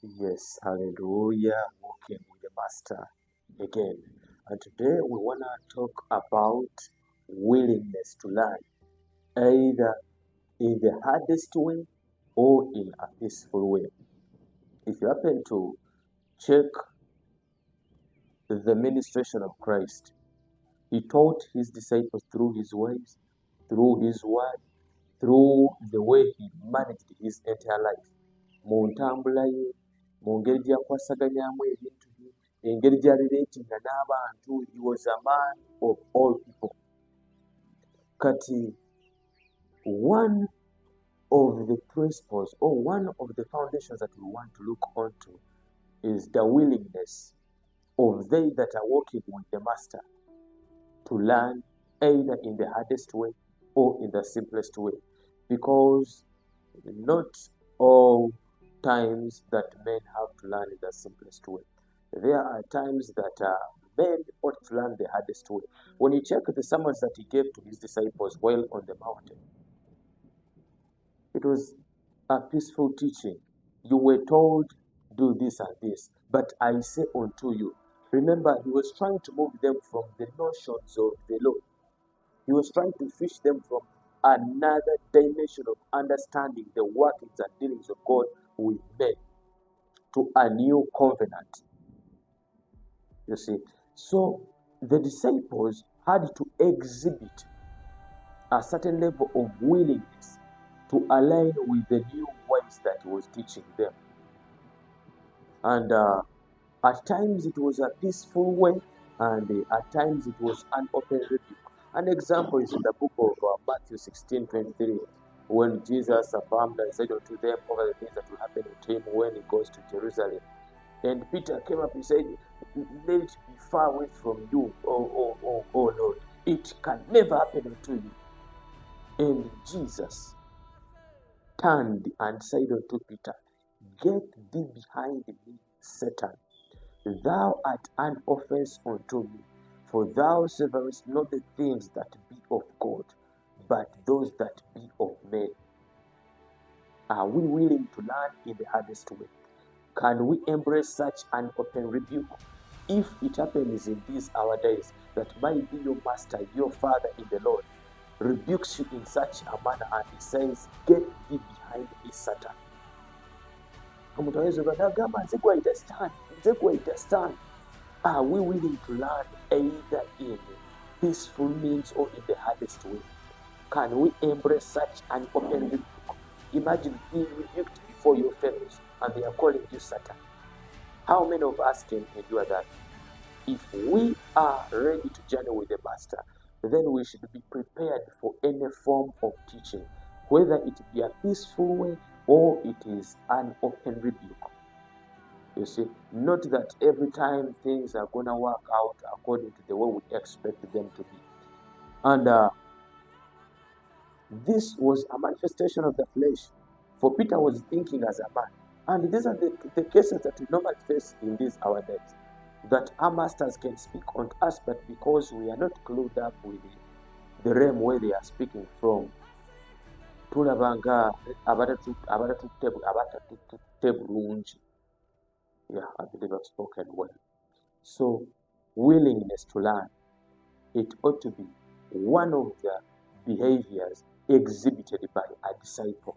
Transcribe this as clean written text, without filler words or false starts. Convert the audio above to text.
Yes, hallelujah, walking with the Master again. And today we want to talk about willingness to learn, either in the hardest way or in a peaceful way. If you happen to check the ministration of Christ, he taught his disciples through his ways, through his word, through the way he managed his entire life. Mu ntambula ye, mu ngeri gy'akwasaganyaamu ebintu bye, engeri gy'alireetinga n'abantu, he was a man of all people. Kati one of the principles or one of the foundations that we want to look onto is the willingness of they that are walking with the Master to learn either in the hardest way or in the simplest way, because not all times that men have to learn in the simplest way. There are times that men ought to learn the hardest way. When you check the sermons that he gave to his disciples while on the mountain, it was a peaceful teaching. You were told, do this and this, but I say unto you. Remember, he was trying to move them from the notions of the law. He was trying to fish them from another dimension of understanding the workings and dealings of God with men to a new covenant. You see, so the disciples had to exhibit a certain level of willingness to align with the new ways that he was teaching them. And at times it was a peaceful way, and at times it was an open rebuke. An example is in the book of Matthew 16:23, when Jesus affirmed and said unto them over the things that will happen to him when he goes to Jerusalem. And Peter came up and said, let it be far away from you, oh Lord. It can never happen unto you. And Jesus turned and said unto Peter, get thee behind me, Satan. Thou art an offense unto me, for thou severest not the things that be of God, but those that be of men. Are we willing to learn in the hardest way? Can we embrace such an open rebuke? If it happens in these our days, that might be your master, your father in the Lord, rebukes you in such a manner and he says, get thee behind me, Satan. Are we willing to learn either in peaceful means or in the hardest way? Can we embrace such an open rebuke? Imagine being rebuked before your fellows and they are calling you Satan. How many of us can endure that? If we are ready to journey with the Master, then we should be prepared for any form of teaching, whether it be a peaceful way or it is an open rebuke. You see, not that every time things are going to work out according to the way we expect them to be. And this was a manifestation of the flesh. For Peter was thinking as a man. And these are the cases that we normally face in these our days. That our masters can speak unto us, but because we are not clued up with the realm where they are speaking from, tulabanga abatatutte bulungi. Yeah, I believe I've spoken well. So, willingness to learn, it ought to be one of the behaviors exhibited by a disciple.